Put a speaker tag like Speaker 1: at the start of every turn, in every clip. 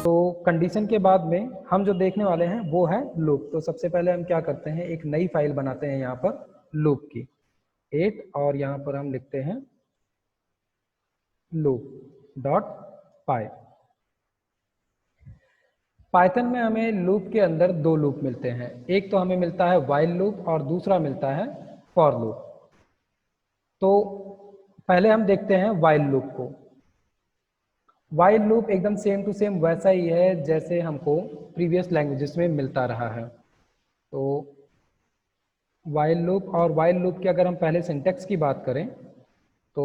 Speaker 1: तो कंडीशन के बाद में हम जो देखने वाले हैं वो है लूप। तो सबसे पहले हम क्या करते हैं, एक नई फाइल बनाते हैं यहाँ पर लूप की 8, और यहाँ पर हम लिखते हैं loop.py। पाइथन में हमें लूप के अंदर दो लूप मिलते हैं, एक तो हमें मिलता है व्हाइल लूप और दूसरा मिलता है फॉर लूप। तो पहले हम देखते हैं व्हाइल लूप को। व्हाइल लूप एकदम सेम टू सेम वैसा ही है जैसे हमको प्रीवियस लैंग्वेजेस में मिलता रहा है। तो व्हाइल लूप और व्हाइल लूप की अगर हम पहले सिंटैक्स की बात करें तो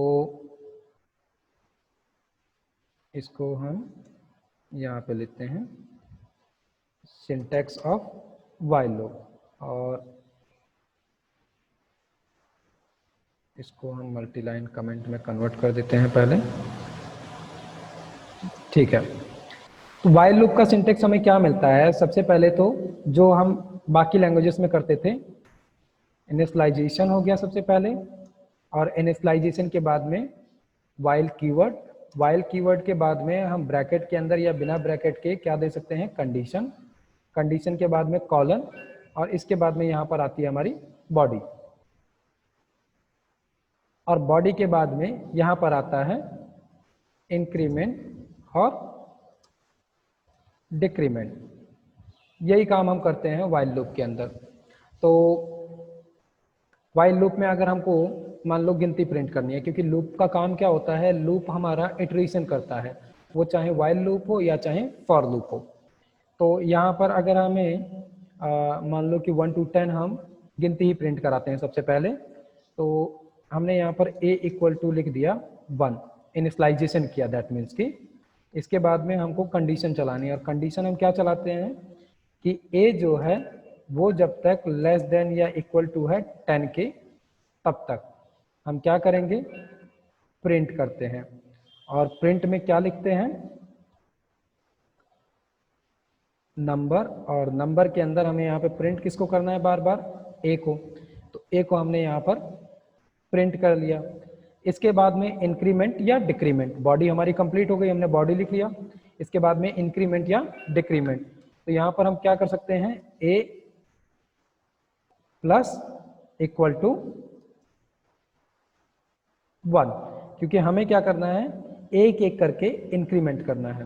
Speaker 1: इसको हम यहाँ पे लेते हैं सिंटैक्स ऑफ व्हाइल लूप, और इसको हम मल्टीलाइन कमेंट में कन्वर्ट कर देते हैं पहले। ठीक है, तो व्हाइल लूप का सिंटैक्स हमें क्या मिलता है, सबसे पहले तो जो हम बाकी लैंग्वेजेस में करते थे, इनिशियलाइजेशन हो गया सबसे पहले, और इनिशियलाइजेशन के बाद में व्हाइल कीवर्ड, व्हाइल कीवर्ड के बाद में हम ब्रैकेट के अंदर या बिना ब्रैकेट के क्या दे सकते हैं, कंडीशन, कंडीशन के बाद में कॉलन, और इसके बाद में यहाँ पर आती है हमारी बॉडी, और बॉडी के बाद में यहाँ पर आता है इंक्रीमेंट और डिक्रीमेंट। यही काम हम करते हैं व्हाइल लूप के अंदर। तो व्हाइल लूप में अगर हमको मान लो गिनती प्रिंट करनी है, क्योंकि लूप का काम क्या होता है, लूप हमारा इटरेशन करता है, वो चाहे व्हाइल लूप हो या चाहे फॉर लूप हो। तो यहाँ पर अगर हमें मान लो कि 1 to 10 हम गिनती ही प्रिंट कराते हैं सबसे पहले, तो हमने यहाँ पर a = लिख दिया 1, इनिशियलाइजेशन किया, दैट मीन्स कि इसके बाद में हमको कंडीशन चलानी है, और कंडीशन हम क्या चलाते हैं कि a जो है वो जब तक लेस देन या इक्वल टू है 10 के, तब तक हम क्या करेंगे, प्रिंट करते हैं। और प्रिंट में क्या लिखते हैं, नंबर, और नंबर के अंदर हमें यहाँ पे प्रिंट किसको करना है, बार बार a को। तो a को हमने यहाँ पर प्रिंट कर लिया। इसके बाद में इंक्रीमेंट या डिक्रीमेंट, बॉडी हमारी कंप्लीट हो गई, हमने बॉडी लिख लिया। इसके बाद में इंक्रीमेंट या डिक्रीमेंट, तो यहाँ पर हम क्या कर सकते हैं, a += 1, क्योंकि हमें क्या करना है, एक एक करके इंक्रीमेंट करना है।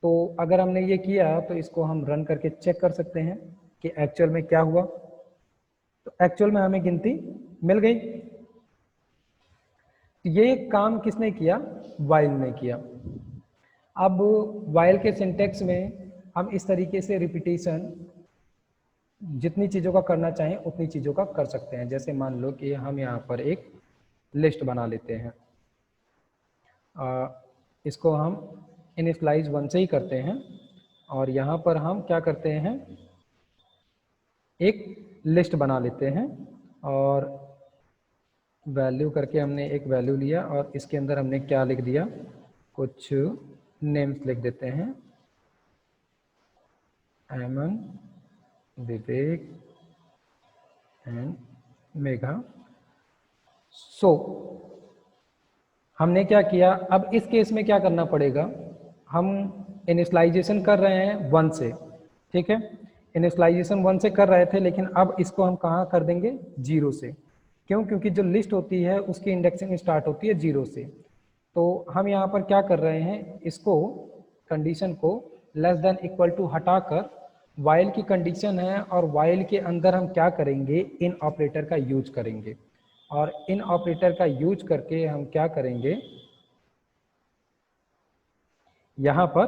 Speaker 1: तो अगर हमने ये किया तो इसको हम रन करके चेक कर सकते हैं कि एक्चुअल में क्या हुआ। तो एक्चुअल में हमें गिनती मिल गई। ये काम किसने किया, व्हाइल ने किया। अब व्हाइल के सिंटेक्स में हम इस तरीके से रिपीटेशन जितनी चीज़ों का करना चाहें उतनी चीज़ों का कर सकते हैं। जैसे मान लो कि हम यहाँ पर एक लिस्ट बना लेते हैं, इसको हम इनिशियलाइज 1 से ही करते हैं, और यहाँ पर हम क्या करते हैं, एक लिस्ट बना लेते हैं, और वैल्यू करके हमने एक वैल्यू लिया, और इसके अंदर हमने क्या लिख दिया, कुछ नेम्स लिख देते हैं, अमन, विवेक एंड मेघा। सो हमने क्या किया, अब इस केस में क्या करना पड़ेगा, हम इनिशियलाइजेशन कर रहे हैं 1 से, ठीक है, इनिशियलाइजेशन 1 से कर रहे थे, लेकिन अब इसको हम कहाँ कर देंगे, 0 से। क्यों, क्योंकि जो लिस्ट होती है उसकी इंडेक्सिंग स्टार्ट होती है 0 से। तो हम यहाँ पर क्या कर रहे हैं, इसको कंडीशन को लेस देन इक्वल टू हटाकर व्हाइल की कंडीशन है, और व्हाइल के अंदर हम क्या करेंगे, इन ऑपरेटर का यूज करेंगे, और इन ऑपरेटर का यूज करके हम क्या करेंगे, यहाँ पर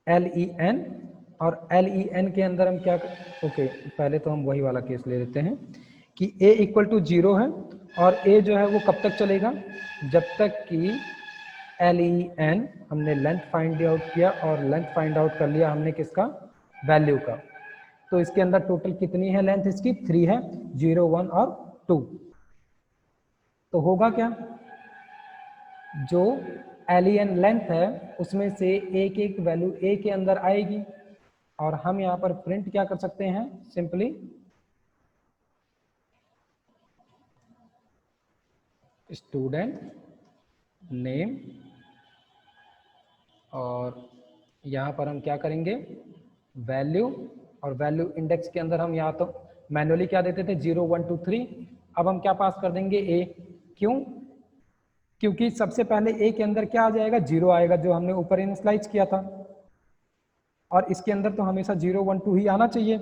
Speaker 1: len, और len के अंदर हम क्या ओके, पहले तो हम वही वाला केस ले लेते हैं कि a = 0 है, और a जो है वो कब तक चलेगा, जब तक कि len, हमने लेंथ फाइंड आउट किया, और लेंथ फाइंड आउट कर लिया हमने किसका, वैल्यू का। तो इसके अंदर टोटल कितनी है लेंथ, इसकी 3 है, 0, 1 और 2। तो होगा क्या, जो len लेंथ है उसमें से एक एक वैल्यू a के अंदर आएगी, और हम यहाँ पर प्रिंट क्या कर सकते हैं, सिंपली स्टूडेंट नेम और यहाँ पर हम क्या करेंगे, वैल्यू, और वैल्यू इंडेक्स के अंदर हम यहाँ तो मैनुअली क्या देते थे 0 1 2 3, अब हम क्या पास कर देंगे ए। क्यों? क्योंकि सबसे पहले ए के अंदर क्या आ जाएगा, 0 आएगा जो हमने ऊपर इनिशियलाइज किया था, और इसके अंदर तो हमेशा 0 1 2 ही आना चाहिए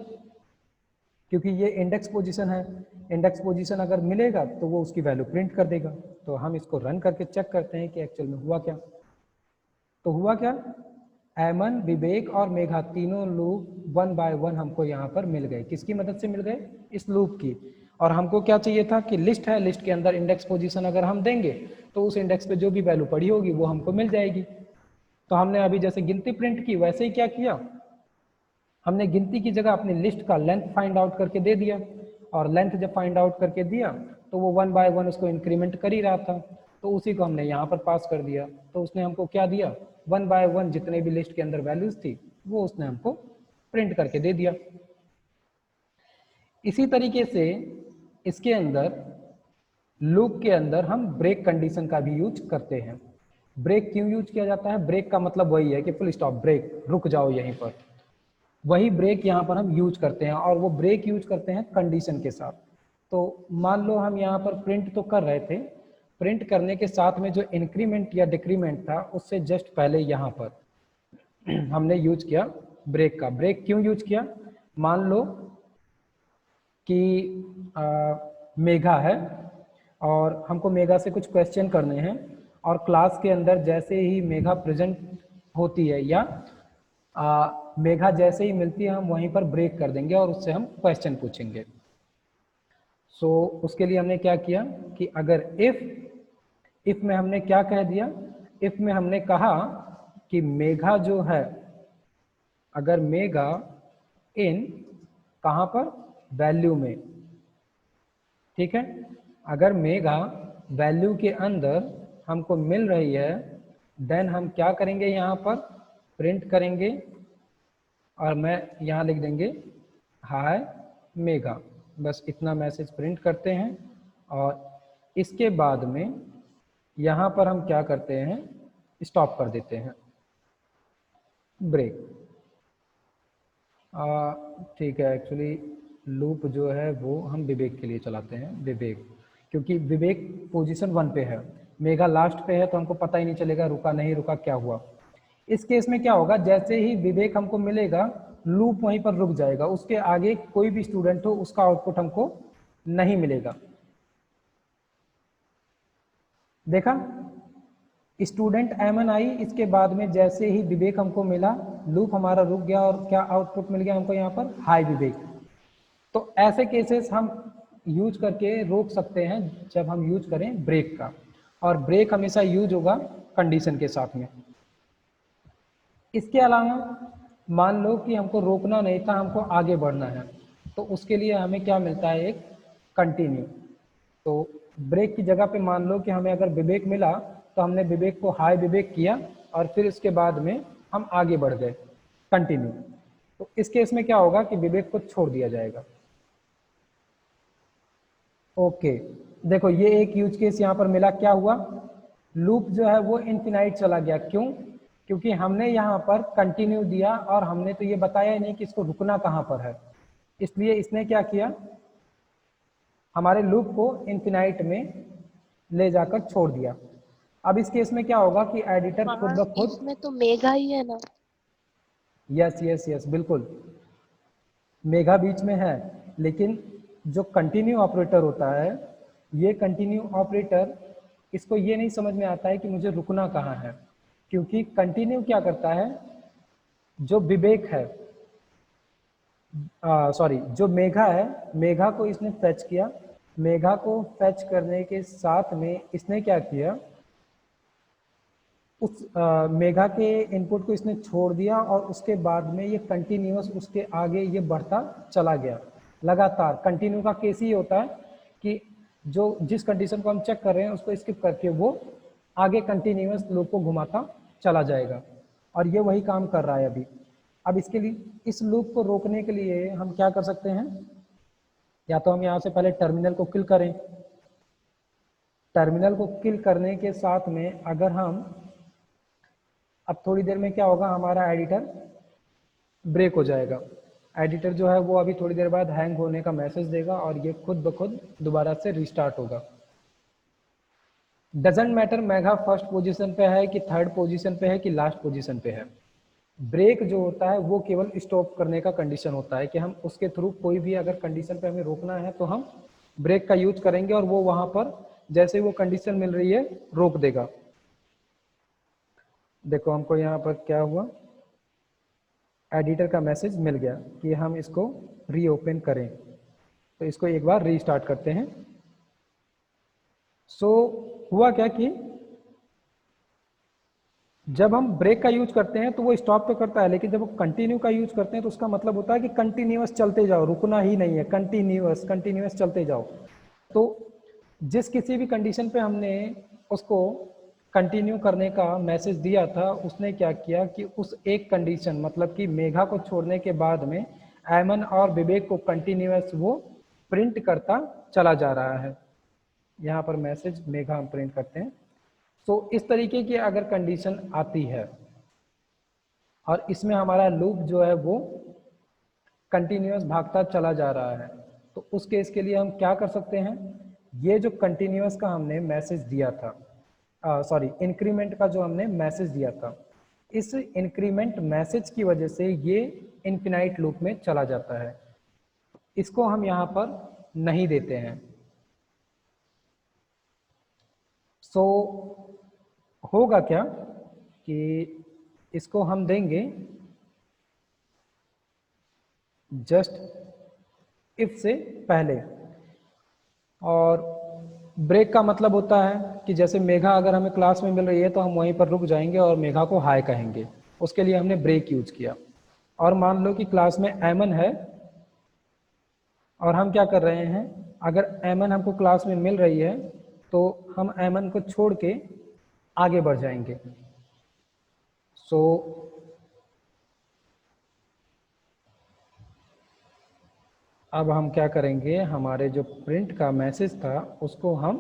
Speaker 1: क्योंकि ये इंडेक्स पोजीशन है। इंडेक्स पोजीशन अगर मिलेगा तो वो उसकी वैल्यू प्रिंट कर देगा। तो हम इसको रन करके चेक करते हैं कि एक्चुअल में हुआ क्या। तो हुआ क्या, एमन, विवेक और मेघा तीनों लूप 1 बाय 1 हमको यहाँ पर मिल गए। किसकी मदद से मिल गए, इस लूप की। और हमको क्या चाहिए था कि लिस्ट है, लिस्ट के अंदर इंडेक्स पोजीशन अगर हम देंगे तो उस इंडेक्स पे जो भी वैल्यू पड़ी होगी वो हमको मिल जाएगी। तो हमने अभी जैसे गिनती प्रिंट की वैसे ही क्या किया, हमने गिनती की जगह अपनी लिस्ट का लेंथ फाइंड आउट करके दे दिया, और लेंथ जब फाइंड आउट करके दिया तो वो 1 बाय 1 उसको इंक्रीमेंट कर ही रहा था, तो उसी को हमने यहाँ पर पास कर दिया। तो उसने हमको क्या दिया, 1 बाय 1 जितने भी लिस्ट के अंदर वैल्यूज थी वो उसने हमको प्रिंट करके दे दिया। इसी तरीके से इसके अंदर लूप के अंदर हम ब्रेक कंडीशन का भी यूज करते हैं। ब्रेक क्यों यूज किया जाता है, ब्रेक का मतलब वही है कि फुल स्टॉप, ब्रेक, रुक जाओ यहीं पर। वही ब्रेक यहाँ पर हम यूज करते हैं, और वो ब्रेक यूज करते हैं कंडीशन के साथ। तो मान लो हम यहाँ पर प्रिंट तो कर रहे थे, प्रिंट करने के साथ में जो इंक्रीमेंट या डिक्रीमेंट था उससे जस्ट पहले यहाँ पर हमने यूज किया ब्रेक का। ब्रेक क्यों यूज किया, मान लो कि मेघा है और हमको मेघा से कुछ क्वेश्चन करने हैं, और क्लास के अंदर जैसे ही मेघा प्रेजेंट होती है या मेघा जैसे ही मिलती है हम वहीं पर ब्रेक कर देंगे और उससे हम क्वेश्चन पूछेंगे। सो उसके लिए हमने क्या किया कि अगर इफ में हमने क्या कह दिया, इफ में हमने कहा कि मेघा जो है, अगर मेघा इन कहाँ पर, वैल्यू में, ठीक है, अगर मेघा वैल्यू के अंदर हमको मिल रही है देन हम क्या करेंगे, यहाँ पर प्रिंट करेंगे और मैं यहाँ लिख देंगे हाय मेघा, बस इतना मैसेज प्रिंट करते हैं। और इसके बाद में यहाँ पर हम क्या करते हैं, स्टॉप कर देते हैं, ब्रेक। ठीक है, एक्चुअली लूप जो है वो हम विवेक के लिए चलाते हैं, विवेक, क्योंकि विवेक पोजीशन 1 पे है, मेघा लास्ट पे है, तो हमको पता ही नहीं चलेगा रुका नहीं रुका क्या हुआ। इस केस में क्या होगा, जैसे ही विवेक हमको मिलेगा लूप वहीं पर रुक जाएगा, उसके आगे कोई भी स्टूडेंट हो उसका आउटपुट हमको नहीं मिलेगा। देखा, स्टूडेंट एमन आई, इसके बाद में जैसे ही विवेक हमको मिला लूप हमारा रुक गया और क्या आउटपुट मिल गया हमको यहाँ पर, हाय विवेक। तो ऐसे केसेस हम यूज करके रोक सकते हैं जब हम यूज करें ब्रेक का, और ब्रेक हमेशा यूज होगा कंडीशन के साथ में। इसके अलावा मान लो कि हमको रोकना नहीं था, हमको आगे बढ़ना है, तो उसके लिए हमें क्या मिलता है, एक कंटिन्यू। तो ब्रेक की जगह पे मान लो कि हमें अगर विवेक मिला तो हमने विवेक को हाय विवेक किया और फिर इसके बाद में हम आगे बढ़ गए, कंटिन्यू। तो इस केस में क्या होगा कि विवेक को छोड़ दिया जाएगा। ओके, देखो ये एक यूज केस यहाँ पर मिला, क्या हुआ, लूप जो है वो इनफिनाइट चला गया। क्यों? क्योंकि हमने यहाँ पर कंटिन्यू दिया और हमने तो ये बताया ही नहीं कि इसको रुकना कहाँ पर है, इसलिए इसने क्या किया, हमारे लूप को इनफिनाइट में ले जाकर छोड़ दिया। अब इस केस में क्या होगा कि एडिटर खुद ब खुद,
Speaker 2: इसमें तो मेघा ही है ना।
Speaker 1: यस यस यस बिल्कुल, मेघा बीच में है, लेकिन जो कंटिन्यू ऑपरेटर होता है, ये कंटिन्यू ऑपरेटर, इसको ये नहीं समझ में आता है कि मुझे रुकना कहाँ है, क्योंकि कंटिन्यू क्या करता है, जो विवेक है, सॉरी जो मेघा है, मेघा को इसने फेच किया, मेघा को फेच करने के साथ में इसने क्या किया, उस मेघा के इनपुट को इसने छोड़ दिया और उसके बाद में ये कंटिन्यूअस उसके आगे ये बढ़ता चला गया लगातार। कंटिन्यू का केस ही होता है कि जो जिस कंडीशन को हम चेक कर रहे हैं उसको स्किप करके वो आगे कंटिन्यूअस लूप को घुमाता चला जाएगा, और ये वही काम कर रहा है अभी। अब इसके लिए, इस लूप को रोकने के लिए हम क्या कर सकते हैं, या तो हम यहाँ से पहले टर्मिनल को किल करें, टर्मिनल को किल करने के साथ में अगर हम अब थोड़ी देर में क्या होगा, हमारा एडिटर ब्रेक हो जाएगा। एडिटर जो है वो अभी थोड़ी देर बाद हैंग होने का मैसेज देगा और ये खुद ब खुद दोबारा से रिस्टार्ट होगा। Doesn't matter Megha first position पे है कि थर्ड पोजीशन पे है कि लास्ट पोजीशन पे है, ब्रेक जो होता है वो केवल स्टॉप करने का कंडीशन होता है कि हम उसके थ्रू कोई भी अगर कंडीशन पे हमें रोकना है तो हम ब्रेक का यूज करेंगे और वो वहां पर जैसे वो कंडीशन मिल रही है रोक देगा। देखो हमको यहाँ पर क्या हुआ, एडिटर का मैसेज मिल गया कि हम इसको रीओपन करें, तो इसको एक बार रीस्टार्ट करते हैं। सो हुआ क्या कि जब हम ब्रेक का यूज करते हैं तो वो स्टॉप तो करता है, लेकिन जब वो कंटिन्यू का यूज करते हैं तो उसका मतलब होता है कि कंटिन्यूअस चलते जाओ, रुकना ही नहीं है, कंटिन्यूअस कंटिन्यूअस चलते जाओ। तो जिस किसी भी कंडीशन पे हमने उसको कंटिन्यू करने का मैसेज दिया था, उसने क्या किया कि उस एक कंडीशन मतलब कि मेघा को छोड़ने के बाद में ऐमन और विवेक को कंटिन्यूअस वो प्रिंट करता चला जा रहा है। यहाँ पर मैसेज मेघा हम प्रिंट करते हैं। तो इस तरीके की अगर कंडीशन आती है और इसमें हमारा लूप जो है वो कंटिन्यूअस भागता चला जा रहा है, तो उस केस के लिए हम क्या कर सकते हैं, ये जो कंटिन्यूअस का हमने मैसेज दिया था, सॉरी इंक्रीमेंट का जो हमने मैसेज दिया था, इस इंक्रीमेंट मैसेज की वजह से ये इनफिनाइट लूप में चला जाता है, इसको हम यहाँ पर नहीं देते हैं। सो होगा क्या कि इसको हम देंगे जस्ट इफ से पहले, और ब्रेक का मतलब होता है कि जैसे मेघा अगर हमें क्लास में मिल रही है तो हम वहीं पर रुक जाएंगे और मेघा को हाय कहेंगे, उसके लिए हमने ब्रेक यूज किया। और मान लो कि क्लास में ऐमन है और हम क्या कर रहे हैं, अगर ऐमन हमको क्लास में मिल रही है तो हम ऐमन को छोड़ के आगे बढ़ जाएंगे। सो अब हम क्या करेंगे, हमारे जो प्रिंट का मैसेज था उसको हम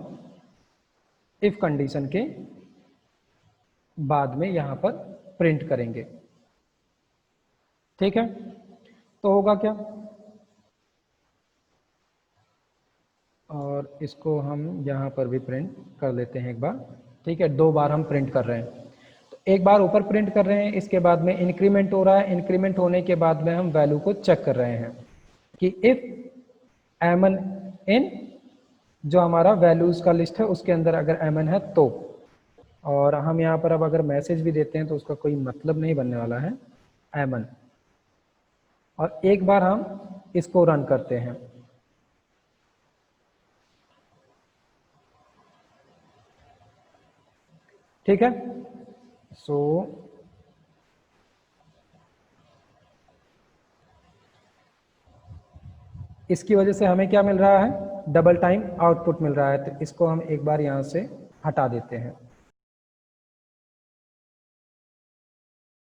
Speaker 1: इफ कंडीशन के बाद में यहाँ पर प्रिंट करेंगे। ठीक है, तो होगा क्या, और इसको हम यहाँ पर भी प्रिंट कर लेते हैं एक बार। ठीक है, दो बार हम प्रिंट कर रहे हैं, तो एक बार ऊपर प्रिंट कर रहे हैं, इसके बाद में इंक्रीमेंट हो रहा है, इंक्रीमेंट होने के बाद में हम वैल्यू को चेक कर रहे हैं कि इफ एमन इन जो हमारा वैल्यूज का लिस्ट है उसके अंदर अगर एमन है तो, और हम यहाँ पर अब अगर मैसेज भी देते हैं तो उसका कोई मतलब नहीं बनने वाला है एमन, और एक बार हम इसको रन करते हैं। ठीक है, सो इसकी वजह से हमें क्या मिल रहा है, डबल टाइम आउटपुट मिल रहा है, तो इसको हम एक बार यहाँ से हटा देते हैं।